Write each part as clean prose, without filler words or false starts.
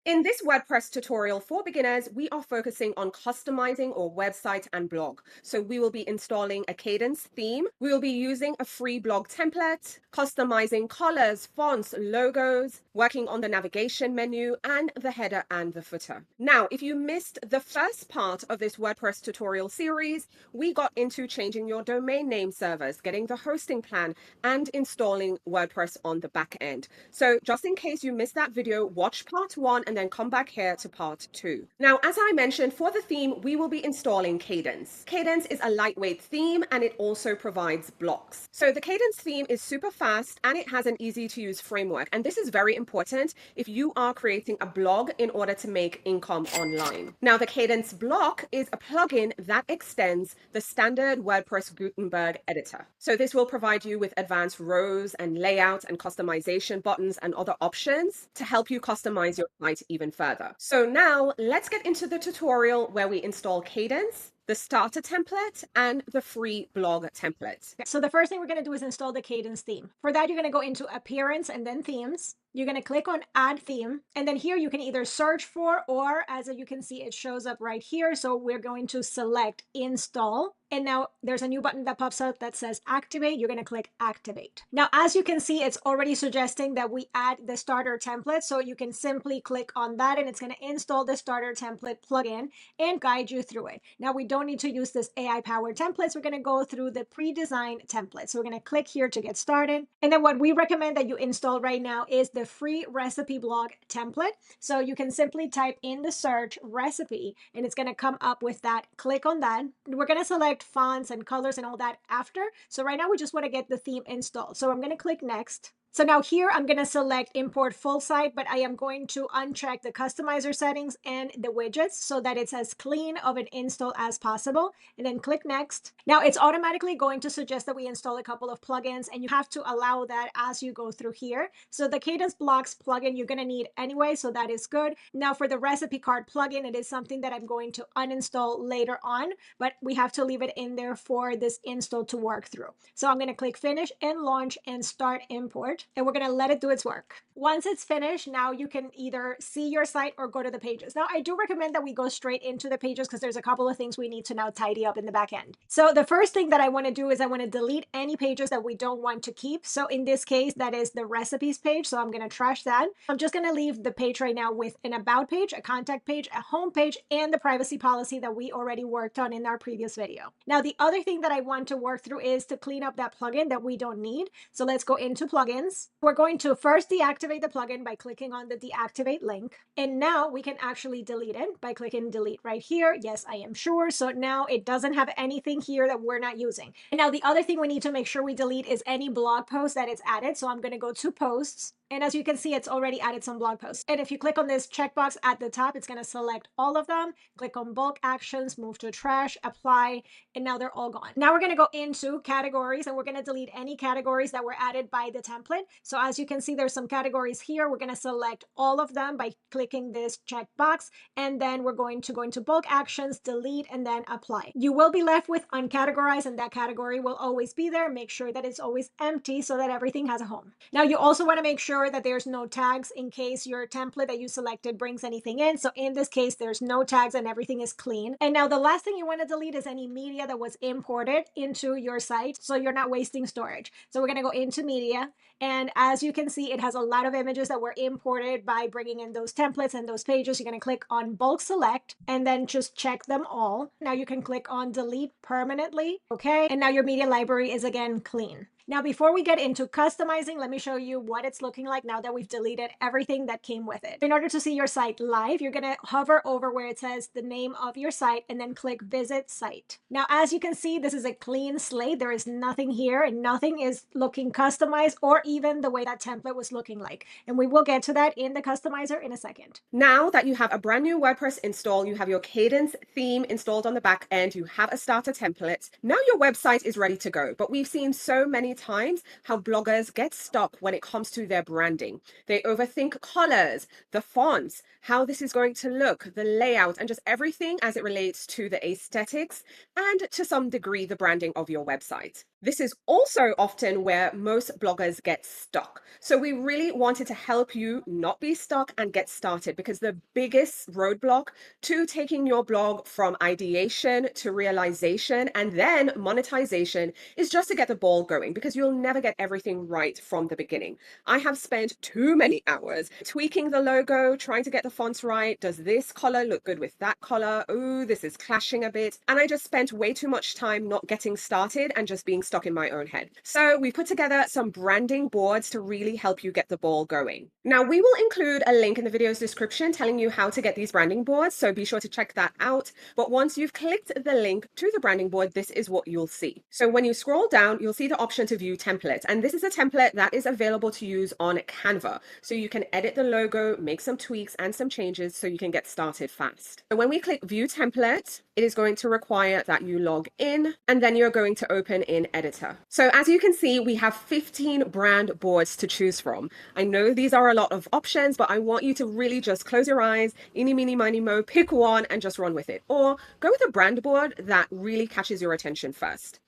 In this WordPress tutorial for beginners, we are focusing on customizing our website and blog. So we will be installing a Kadence theme. We will be using a free blog template, customizing colors, fonts, logos, working on the navigation menu and the header and the footer. Now, if you missed the first part of this WordPress tutorial series, we got into changing your domain name servers, getting the hosting plan, and installing WordPress on the back end. So just in case you missed that video, watch part 1 and then come back here to part 2. Now, as I mentioned, for the theme, we will be installing Kadence. Kadence is a lightweight theme and it also provides blocks. So the Kadence theme is super fast and it has an easy to use framework. And this is very important if you are creating a blog in order to make income online. Now, the Kadence block is a plugin that extends the standard WordPress Gutenberg editor. So this will provide you with advanced rows and layouts and customization buttons and other options to help you customize your site even further. So now let's get into the tutorial where we install Kadence, the starter template, and the free blog template. So the first thing we're going to do is install the Kadence theme. For that, you're going to go into Appearance and then Themes. You're going to click on Add Theme. And then here you can either search for, or as you can see, it shows up right here. So we're going to select Install. And now there's a new button that pops up that says Activate. You're going to click Activate. Now, as you can see, it's already suggesting that we add the starter template. So you can simply click on that and it's going to install the starter template plugin and guide you through it. Now, we don't need to use this AI-powered templates. We're going to go through the pre-designed template. So we're going to click here to get started. And then what we recommend that you install right now is the free recipe blog template. So you can simply type in the search recipe and it's going to come up with that. Click on that. We're going to select fonts and colors and all that after. So right now we just want to get the theme installed. So I'm going to click next. So now here I'm going to select import full site, but I am going to uncheck the customizer settings and the widgets so that it's as clean of an install as possible, and then click next. Now it's automatically going to suggest that we install a couple of plugins and you have to allow that as you go through here. So the Kadence Blocks plugin you're going to need anyway, so that is good. Now for the recipe card plugin, it is something that I'm going to uninstall later on, but we have to leave it in there for this install to work through. So I'm going to click finish and launch and start import. And we're going to let it do its work. Once it's finished, now you can either see your site or go to the pages. Now, I do recommend that we go straight into the pages because there's a couple of things we need to now tidy up in the back end. So the first thing that I want to do is I want to delete any pages that we don't want to keep. So in this case, that is the recipes page. So I'm going to trash that. I'm just going to leave the page right now with an about page, a contact page, a home page, and the privacy policy that we already worked on in our previous video. Now, the other thing that I want to work through is to clean up that plugin that we don't need. So let's go into plugins. We're going to first deactivate the plugin by clicking on the deactivate link. And now we can actually delete it by clicking delete right here. Yes, I am sure. So now it doesn't have anything here that we're not using. And now the other thing we need to make sure we delete is any blog post that is added. So I'm going to go to posts. And as you can see, it's already added some blog posts. And if you click on this checkbox at the top, it's going to select all of them. Click on bulk actions, move to trash, apply, and now they're all gone. Now we're going to go into categories and we're going to delete any categories that were added by the template. So as you can see, there's some categories here. We're going to select all of them by clicking this checkbox. And then we're going to go into bulk actions, delete, and then apply. You will be left with uncategorized and that category will always be there. Make sure that it's always empty so that everything has a home. Now you also want to make sure that there's no tags in case your template that you selected brings anything in. So in this case, there's no tags and everything is clean. And now the last thing you want to delete is any media that was imported into your site, so you're not wasting storage. So we're going to go into media. And as you can see, it has a lot of images that were imported by bringing in those templates and those pages. You're going to click on bulk select and then just check them all. Now you can click on delete permanently. Okay. And now your media library is again clean. Now, before we get into customizing, let me show you what it's looking like now that we've deleted everything that came with it. In order to see your site live, you're going to hover over where it says the name of your site and then click visit site. Now, as you can see, this is a clean slate. There is nothing here and nothing is looking customized or even the way that template was looking like. And we will get to that in the customizer in a second. Now that you have a brand new WordPress install, you have your Kadence theme installed on the back end, you have a starter template. Now your website is ready to go. But we've seen so many times how bloggers get stuck when it comes to their branding. They overthink colors, the fonts, how this is going to look, the layout, and just everything as it relates to the aesthetics and to some degree the branding of your website. This is also often where most bloggers get stuck. So we really wanted to help you not be stuck and get started, because the biggest roadblock to taking your blog from ideation to realization and then monetization is just to get the ball going, because you'll never get everything right from the beginning. I have spent too many hours tweaking the logo, trying to get the fonts right. Does this color look good with that color? Ooh, this is clashing a bit. And I just spent way too much time not getting started and just being stuck in my own head. So we put together some branding boards to really help you get the ball going. Now, we will include a link in the video's description telling you how to get these branding boards, so be sure to check that out. But once you've clicked the link to the branding board, this is what you'll see. So when you scroll down, you'll see the option to view template. And this is a template that is available to use on Canva. So you can edit the logo, make some tweaks and some changes so you can get started fast. So when we click view template, it is going to require that you log in, and then you're going to open in editor. So as you can see, we have 15 brand boards to choose from. I know these are a lot of options, but I want you to really just close your eyes, eeny, meeny, miny, mo, pick one and just run with it. Or go with a brand board that really catches your attention first.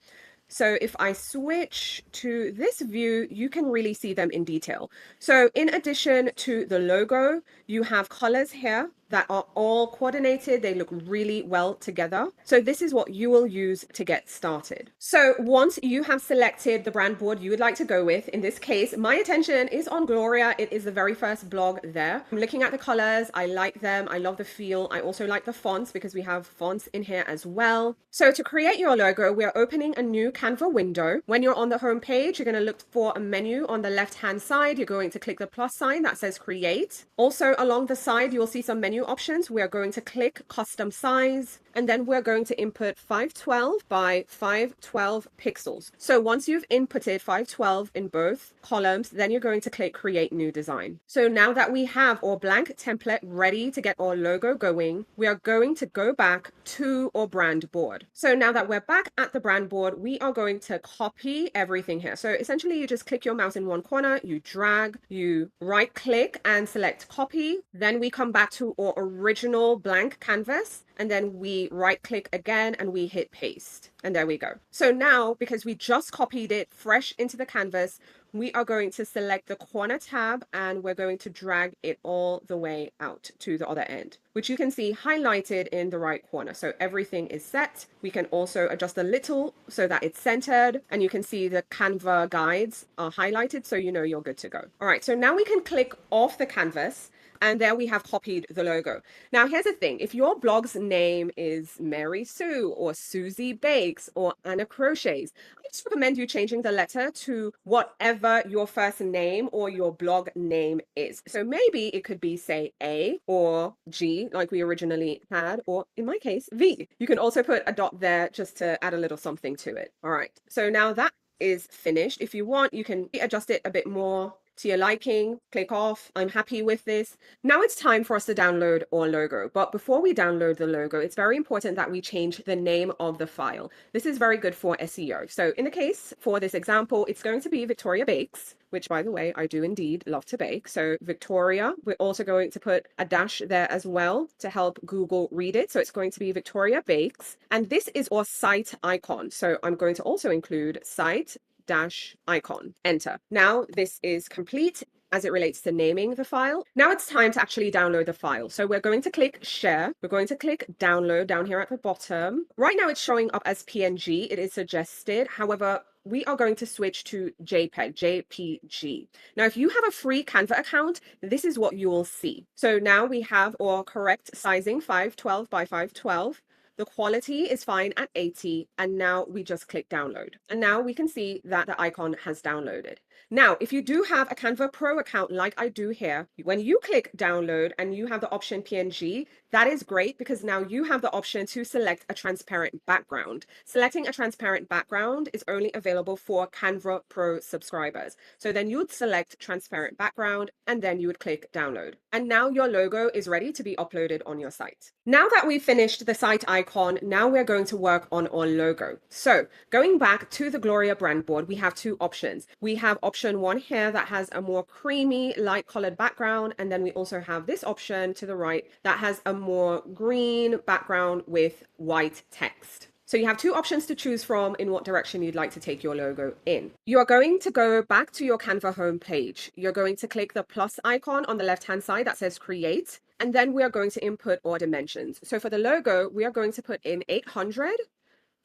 So if I switch to this view, you can really see them in detail. So in addition to the logo, you have colors here that are all coordinated. They look really well together. So this is what you will use to get started. So once you have selected the brand board you would like to go with, in this case, my attention is on Gloria. It is the very first blog there. I'm looking at the colors. I like them. I love the feel. I also like the fonts because we have fonts in here as well. So to create your logo, we are opening a new Canva window. When you're on the home page, you're going to look for a menu on the left-hand side. You're going to click the plus sign that says create. Also along the side, you'll see some menu options. We are going to click custom size, and then we're going to input 512 by 512 pixels. So once you've inputted 512 in both columns, then you're going to click create new design. So now that we have our blank template ready to get our logo going, we are going to go back to our brand board. So now that we're back at the brand board, we are going to copy everything here. So essentially you just click your mouse in one corner, you drag, you right click and select copy. Then we come back to our original blank canvas, and then we right click again and we hit paste. And there we go. So now, because we just copied it fresh into the canvas, we are going to select the corner tab and we're going to drag it all the way out to the other end, which you can see highlighted in the right corner. So everything is set. We can also adjust a little so that it's centered, and you can see the Canva guides are highlighted, so you know you're good to go. All right, so now we can click off the canvas, and there we have copied the logo. Now, here's the thing. If your blog's name is Mary Sue or Susie Bakes or Anna Crochets, I just recommend you changing the letter to whatever your first name or your blog name is. So maybe it could be, say, A or G, like we originally had, or in my case, V. You can also put a dot there just to add a little something to it. All right. So now that is finished. If you want, you can adjust it a bit more to your liking, click off. I'm happy with this. Now it's time for us to download our logo. But before we download the logo, it's very important that we change the name of the file. This is very good for SEO. So in the case for this example, it's going to be Victoria Bakes, which, by the way, I do indeed love to bake. So Victoria, we're also going to put a dash there as well to help Google read it. So it's going to be Victoria Bakes. And this is our site icon. So I'm going to also include site dash icon, enter. Now this is complete as it relates to naming the file. Now it's time to actually download the file. So we're going to click share. We're going to click download down here at the bottom. Right now it's showing up as PNG. It is suggested. However, we are going to switch to JPEG, JPG. Now, if you have a free Canva account, this is what you will see. So now we have our correct sizing, 512 by 512. The quality is fine at 80, and now we just click download. And now we can see that the icon has downloaded. Now, if you do have a Canva Pro account like I do here, when you click download and you have the option PNG, that is great because now you have the option to select a transparent background. Selecting a transparent background is only available for Canva Pro subscribers. So then you would select transparent background and then you would click download. And now your logo is ready to be uploaded on your site. Now that we've finished the site icon, now we're going to work on our logo. So going back to the Gloria brand board, we have two options. We have option one here that has a more creamy light colored background, and then we also have this option to the right that has a more green background with white text. So you have two options to choose from in what direction you'd like to take your logo in. You are going to go back to your Canva homepage. You're going to click the plus icon on the left-hand side that says create, and then we are going to input our dimensions. So for the logo, we are going to put in 800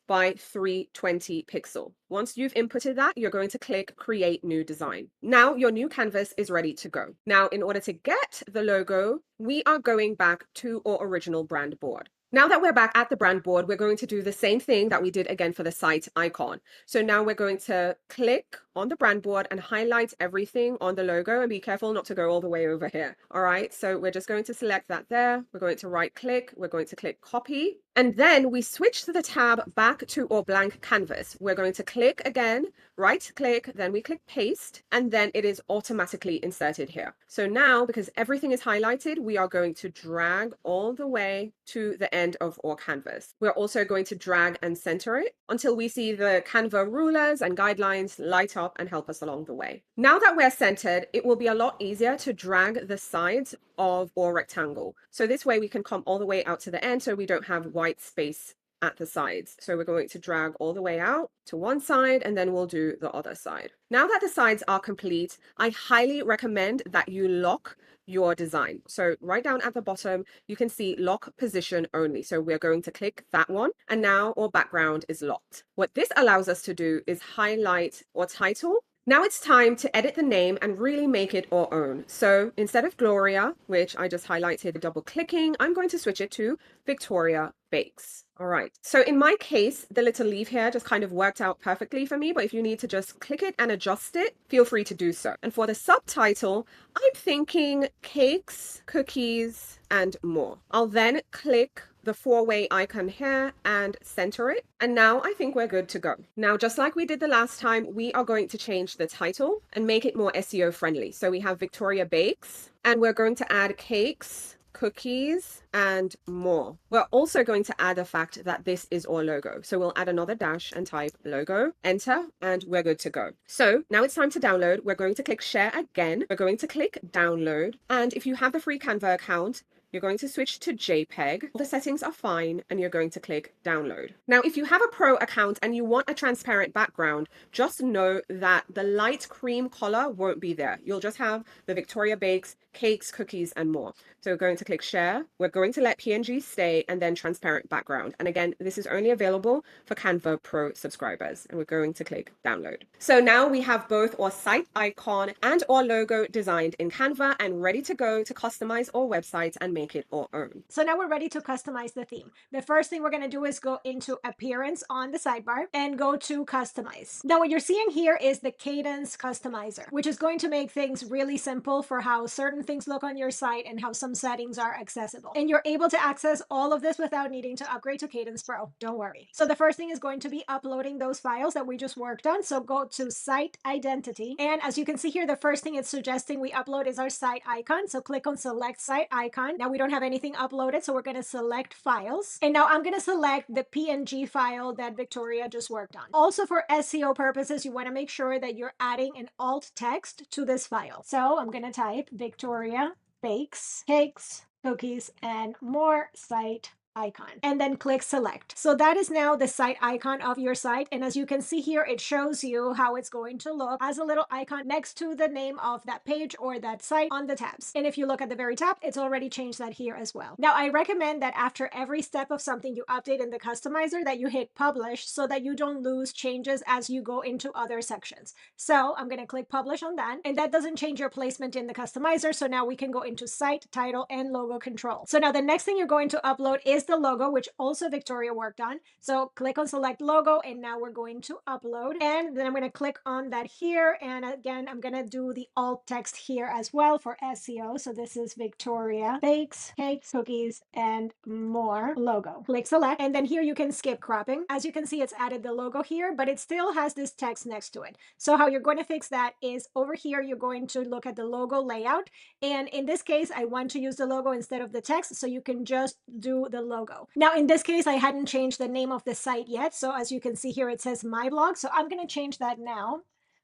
by 320 pixel. Once you've inputted that, you're going to click create new design. Now your new canvas is ready to go. Now, in order to get the logo, we are going back to our original brand board. Now that we're back at the brand board, we're going to do the same thing that we did again for the site icon. So now we're going to click on the brand board and highlight everything on the logo, and be careful not to go all the way over here. All right, so we're just going to select that there. We're going to right click, we're going to click copy, and then we switch to the tab back to our blank canvas. We're going to click again, right click, then we click paste, and then it is automatically inserted here. So now, because everything is highlighted, we are going to drag all the way to the end of our canvas. We're also going to drag and center it until we see the Canva rulers and guidelines light up and help us along the way. Now that we're centered, it will be a lot easier to drag the sides of our rectangle. So this way we can come all the way out to the end so we don't have white space at the sides. So we're going to drag all the way out to one side, and then we'll do the other side. Now that the sides are complete, I highly recommend that you lock your design. So right down at the bottom, you can see lock position only. So we're going to click that one, and now our background is locked. What this allows us to do is highlight our title. Now it's time to edit the name and really make it our own. So instead of Gloria, which I just highlighted double clicking, I'm going to switch it to Victoria Bakes. All right. So in my case, the little leaf here just kind of worked out perfectly for me, but if you need to just click it and adjust it, feel free to do so. And for the subtitle, I'm thinking cakes, cookies, and more. I'll then click the four-way icon here and center it. And now I think we're good to go. Now, just like we did the last time, we are going to change the title and make it more SEO friendly. So we have Victoria Bakes, and we're going to add cakes, cookies, and more. We're also going to add the fact that this is our logo. So we'll add another dash and type logo, enter, and we're good to go. So now it's time to download. We're going to click share again. We're going to click download. And if you have the free Canva account, you're going to switch to JPEG. The settings are fine, and you're going to click download. Now, if you have a pro account and you want a transparent background, just know that the light cream color won't be there. You'll just have the Victoria Bakes, cakes, cookies, and more. So we're going to click share. We're going to let PNG stay, and then transparent background. And again, this is only available for Canva Pro subscribers. And we're going to click download. So now we have both our site icon and our logo designed in Canva and ready to go to customize our website and make it our own. So now we're ready to customize the theme. The first thing we're going to do is go into appearance on the sidebar and go to customize. Now what you're seeing here is the Kadence customizer, which is going to make things really simple for how certain things look on your site and how some settings are accessible. And you're able to access all of this without needing to upgrade to Kadence Pro. Don't worry. So the first thing is going to be uploading those files that we just worked on. So go to site identity. And as you can see here, the first thing it's suggesting we upload is our site icon. So click on select site icon. Now we don't have anything uploaded, so we're going to select files. And now I'm going to select the PNG file that Victoria just worked on. Also for SEO purposes, you want to make sure that you're adding an alt text to this file. So I'm going to type Victoria Bakes, Cakes, Cookies, and More Site icon, and then click select. So that is now the site icon of your site. And as you can see here, it shows you how it's going to look as a little icon next to the name of that page or that site on the tabs. And if you look at the very top, it's already changed that here as well. Now, I recommend that after every step of something you update in the customizer that you hit publish so that you don't lose changes as you go into other sections. So I'm going to click publish on that, and that doesn't change your placement in the customizer. So now we can go into site, title, and logo control. So now the next thing you're going to upload is the logo, which also Victoria worked on. So click on select logo, and now we're going to upload, and then I'm going to click on that here, and again I'm going to do the alt text here as well for SEO. So this is Victoria Bakes, Cakes, Cookies, and More logo. Click select, and then here you can skip cropping. As you can see, it's added the logo here, but it still has this text next to it. So how you're going to fix that is over here you're going to look at the logo layout, and in this case I want to use the logo instead of the text, so you can just do the logo. Now in this case I hadn't changed the name of the site yet, so as you can see here it says my blog, so I'm going to change that now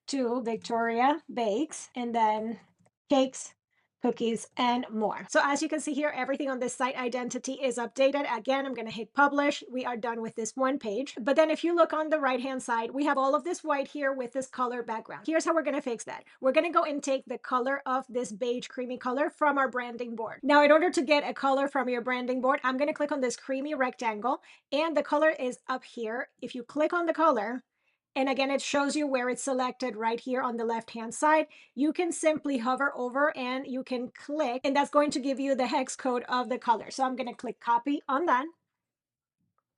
to Victoria Bakes and then Cakes, cookies, and more. So as you can see here, everything on this site identity is updated. Again, I'm going to hit publish. We are done with this one page. But then if you look on the right-hand side, we have all of this white here with this color background. Here's how we're going to fix that. We're going to go and take the color of this beige creamy color from our branding board. Now, in order to get a color from your branding board, I'm going to click on this creamy rectangle, and the color is up here. If you click on the color, and again, it shows you where it's selected right here on the left-hand side. You can simply hover over and you can click, and that's going to give you the hex code of the color. So I'm going to click copy on that,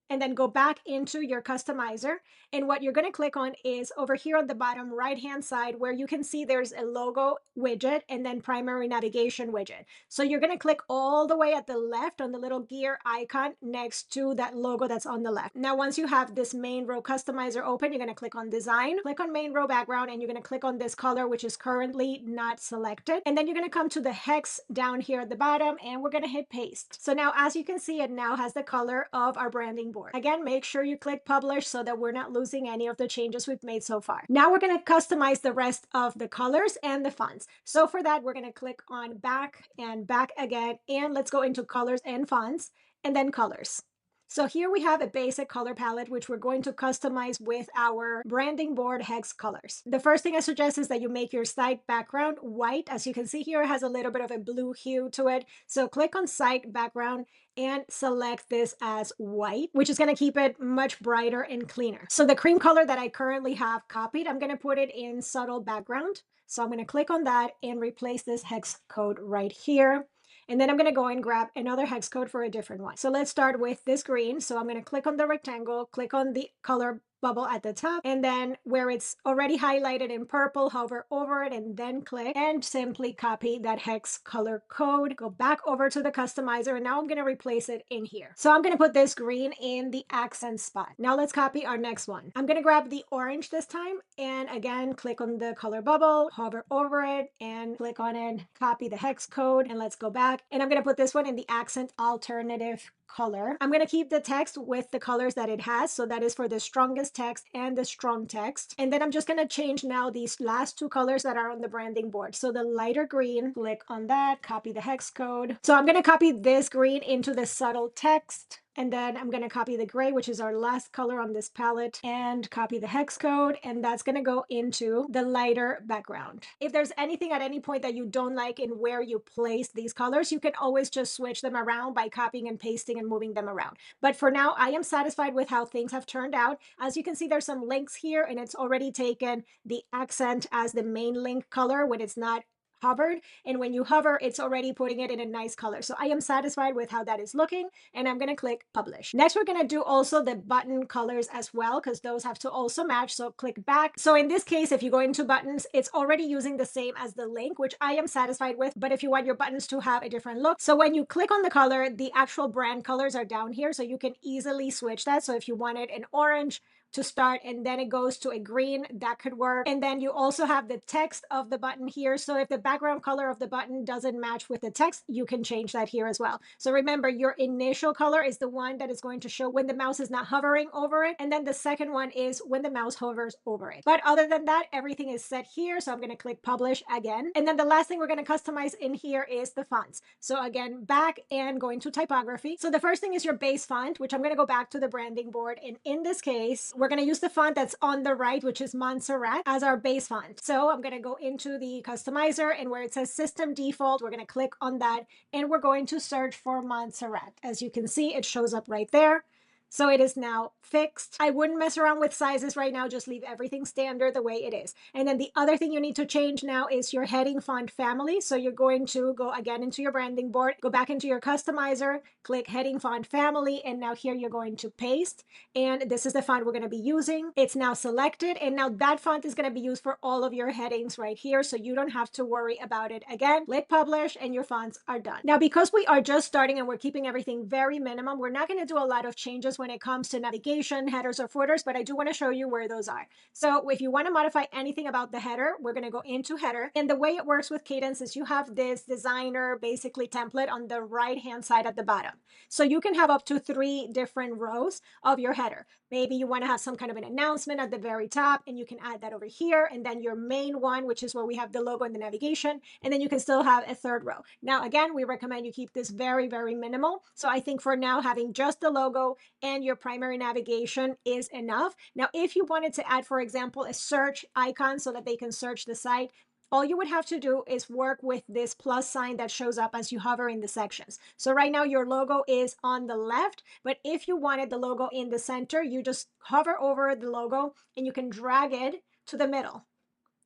and then go back into your customizer. And what you're going to click on is over here on the bottom right hand side, where you can see there's a logo widget and then primary navigation widget. So you're going to click all the way at the left on the little gear icon next to that logo that's on the left. Now, once you have this main row customizer open, you're going to click on design, click on main row background, and you're going to click on this color, which is currently not selected. And then you're going to come to the hex down here at the bottom, and we're going to hit paste. So now, as you can see, it now has the color of our branding board. Again, make sure you click publish so that we're not losing any of the changes we've made so far. Now we're going to customize the rest of the colors and the fonts. So for that, we're going to click on back and back again, and let's go into colors and fonts, and then colors. So here we have a basic color palette, which we're going to customize with our branding board hex colors. The first thing I suggest is that you make your site background white. As you can see here, it has a little bit of a blue hue to it. So click on site background and select this as white, which is going to keep it much brighter and cleaner. So the cream color that I currently have copied, I'm going to put it in subtle background. So I'm going to click on that and replace this hex code right here. And then I'm going to go and grab another hex code for a different one. So let's start with this green. So I'm going to click on the rectangle, click on the color bubble at the top, and then where it's already highlighted in purple, hover over it and then click and simply copy that hex color code, go back over to the customizer, and now I'm going to replace it in here. So I'm going to put this green in the accent spot. Now let's copy our next one. I'm going to grab the orange this time, and again, click on the color bubble, hover over it and click on it, copy the hex code, and let's go back. And I'm going to put this one in the accent alternative color. I'm going to keep the text with the colors that it has. So that is for the strongest text and the strong text. And then I'm just going to change now these last two colors that are on the branding board. So the lighter green, click on that, copy the hex code. So I'm going to copy this green into the subtle text. And then I'm going to copy the gray, which is our last color on this palette, and copy the hex code. And that's going to go into the lighter background. If there's anything at any point that you don't like in where you place these colors, you can always just switch them around by copying and pasting and moving them around. But for now, I am satisfied with how things have turned out. As you can see, there's some links here, and it's already taken the accent as the main link color when it's not hovered, and when you hover, it's already putting it in a nice color. So I am satisfied with how that is looking, and I'm going to click publish. Next, we're going to do also the button colors as well, because those have to also match. So click back. So in this case, if you go into buttons, it's already using the same as the link, which I am satisfied with. But if you want your buttons to have a different look, so when you click on the color, the actual brand colors are down here, so you can easily switch that. So if you wanted an orange to start and then it goes to a green, that could work. And then you also have the text of the button here. So if the background color of the button doesn't match with the text, you can change that here as well. So remember, your initial color is the one that is going to show when the mouse is not hovering over it. And then the second one is when the mouse hovers over it. But other than that, everything is set here. So I'm going to click publish again. And then the last thing we're going to customize in here is the fonts. So again, back and going to typography. So the first thing is your base font, which I'm going to go back to the branding board. And in this case, we're going to use the font that's on the right, which is Montserrat, as our base font. So I'm going to go into the customizer, and where it says system default, we're going to click on that, and we're going to search for Montserrat. As you can see, it shows up right there. So it is now fixed. I wouldn't mess around with sizes right now. Just leave everything standard the way it is. And then the other thing you need to change now is your heading font family. So you're going to go again into your branding board, go back into your customizer, click heading font family. And now here you're going to paste. And this is the font we're going to be using. It's now selected. And now that font is going to be used for all of your headings right here. So you don't have to worry about it again. Click publish and your fonts are done. Now, because we are just starting and we're keeping everything very minimum, we're not going to do a lot of changes when it comes to navigation, headers, or footers, but I do want to show you where those are. So if you want to modify anything about the header, we're going to go into header. And the way it works with Kadence is you have this designer basically template on the right-hand side at the bottom. So you can have up to 3 different rows of your header. Maybe you want to have some kind of an announcement at the very top, and you can add that over here. And then your main one, which is where we have the logo and the navigation. And then you can still have a 3rd row. Now, again, we recommend you keep this very, very minimal. So I think for now, having just the logo and your primary navigation is enough. Now, if you wanted to add, for example, a search icon so that they can search the site, all you would have to do is work with this plus sign that shows up as you hover in the sections. So right now your logo is on the left, but if you wanted the logo in the center, you just hover over the logo and you can drag it to the middle.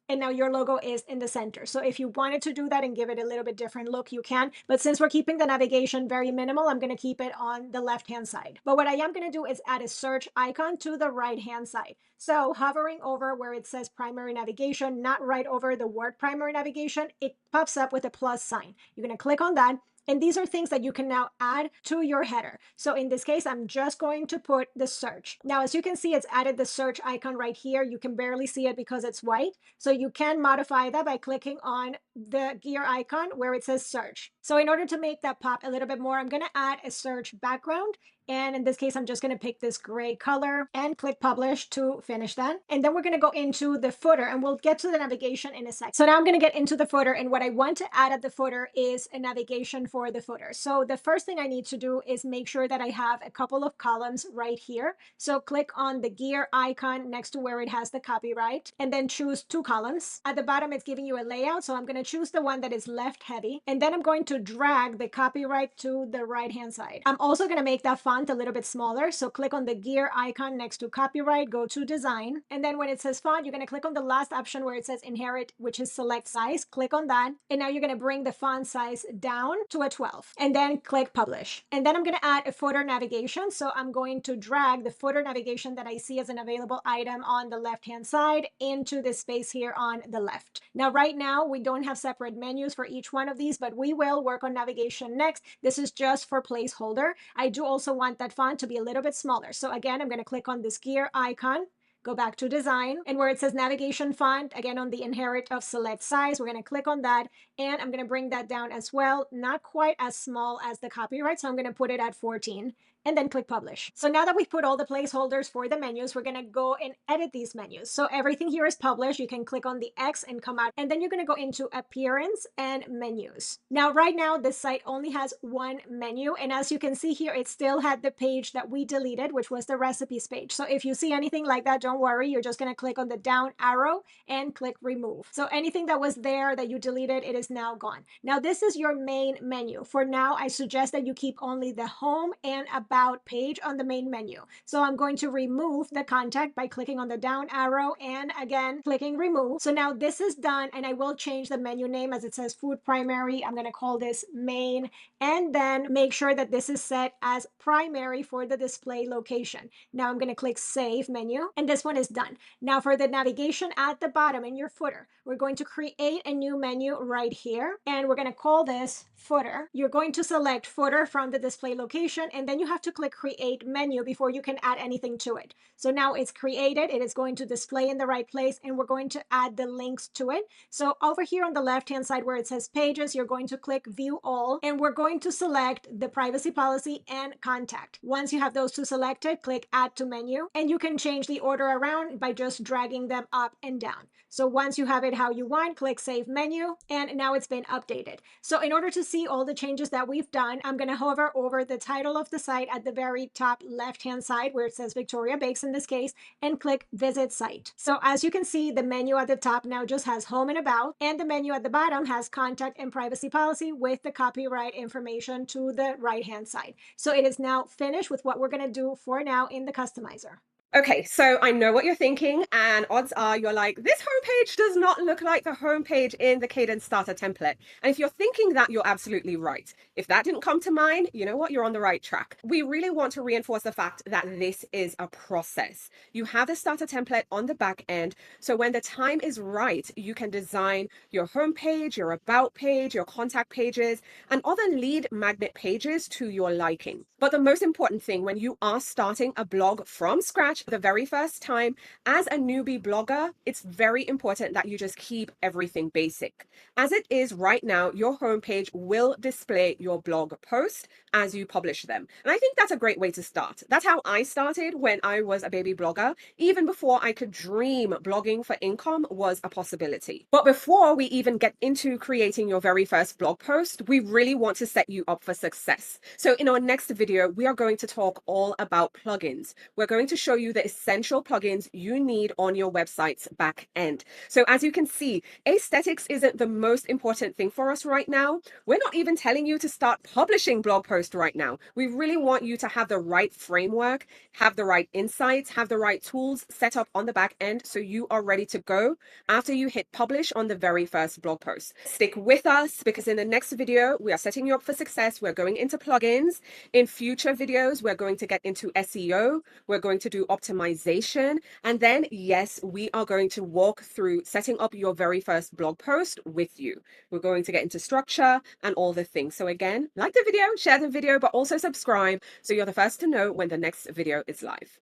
And now your logo is in the center. So if you wanted to do that and give it a little bit different look, you can. But since we're keeping the navigation very minimal, I'm going to keep it on the left-hand side. But what I am going to do is add a search icon to the right-hand side. So hovering over where it says primary navigation, not right over the word primary navigation, it pops up with a plus sign. You're going to click on that. And these are things that you can now add to your header. So in this case, I'm just going to put the search. Now, as you can see, it's added the search icon right here. You can barely see it because it's white. So you can modify that by clicking on the gear icon where it says search. So in order to make that pop a little bit more, I'm going to add a search background. And in this case, I'm just going to pick this gray color and click publish to finish that. And then we're going to go into the footer and we'll get to the navigation in a sec. So now I'm going to get into the footer, and what I want to add at the footer is a navigation for the footer. So the first thing I need to do is make sure that I have a couple of columns right here. So click on the gear icon next to where it has the copyright and then choose 2 columns. At the bottom, it's giving you a layout. So I'm going to choose the one that is left heavy, and then I'm going to drag the copyright to the right-hand side. I'm also going to make that font a little bit smaller. So click on the gear icon next to copyright, go to design. And then when it says font, you're going to click on the last option where it says inherit, which is select size. Click on that. And now you're going to bring the font size down to a 12 and then click publish. And then I'm going to add a footer navigation. So I'm going to drag the footer navigation that I see as an available item on the left-hand side into this space here on the left. Now, right now, we don't have separate menus for each one of these, but we will work on navigation next. This is just for placeholder. I do also want that font to be a little bit smaller. So again, I'm going to click on this gear icon, go back to design, and where it says navigation font, again on the inherit of select size, we're going to click on that, and I'm going to bring that down as well, not quite as small as the copyright, so I'm going to put it at 14. And then click publish. So now that we've put all the placeholders for the menus, we're going to go and edit these menus. So everything here is published. You can click on the X and come out, and then you're going to go into appearance and menus. Now, right now, this site only has 1 menu. And as you can see here, it still had the page that we deleted, which was the recipes page. So if you see anything like that, don't worry. You're just going to click on the down arrow and click remove. So anything that was there that you deleted, it is now gone. Now, this is your main menu. For now, I suggest that you keep only the home and about page on the main menu. So I'm going to remove the contact by clicking on the down arrow and again clicking remove. So now this is done, and I will change the menu name as it says food primary. I'm going to call this main, and then make sure that this is set as primary for the display location. Now I'm going to click save menu, and this one is done. Now for the navigation at the bottom in your footer, we're going to create a new menu right here, and we're going to call this footer. You're going to select footer from the display location, and then you have to click create menu before you can add anything to it. So now it's created, it is going to display in the right place, and we're going to add the links to it. So over here on the left hand side where it says pages, you're going to click view all, and we're going to select the privacy policy and contact. Once you have those 2 selected, click add to menu, and you can change the order around by just dragging them up and down. So once you have it how you want, click save menu, and now it's been updated. So in order to see all the changes that we've done, I'm going to hover over the title of the site at the very top left hand side where it says Victoria Bakes in this case, and click visit site. So as you can see, the menu at the top now just has home and about, and the menu at the bottom has contact and privacy policy with the copyright information to the right hand side. So it is now finished with what we're going to do for now in the customizer. Okay, so I know what you're thinking, and odds are you're like, this homepage does not look like the homepage in the Kadence starter template. And if you're thinking that, you're absolutely right. If that didn't come to mind, you know what? You're on the right track. We really want to reinforce the fact that this is a process. You have the starter template on the back end, so when the time is right, you can design your homepage, your about page, your contact pages, and other lead magnet pages to your liking. But the most important thing when you are starting a blog from scratch the very first time as a newbie blogger, it's very important that you just keep everything basic. As it is right now, your homepage will display your blog post as you publish them. And I think that's a great way to start. That's how I started when I was a baby blogger. Even before I could dream blogging for income was a possibility. But before we even get into creating your very first blog post, we really want to set you up for success. So in our next video, we are going to talk all about plugins. We're going to show you the essential plugins you need on your website's back end. So as you can see, aesthetics isn't the most important thing for us right now. We're not even telling you to start publishing blog posts right now. We really want you to have the right framework, have the right insights, have the right tools set up on the back end so you are ready to go after you hit publish on the very first blog post. Stick with us because in the next video, we are setting you up for success. We're going into plugins. In future videos, we're going to get into SEO. We're going to do optimization. And then, yes, we are going to walk through setting up your very first blog post with you. We're going to get into structure and all the things. So again, like the video, share the video, but also subscribe so you're the first to know when the next video is live.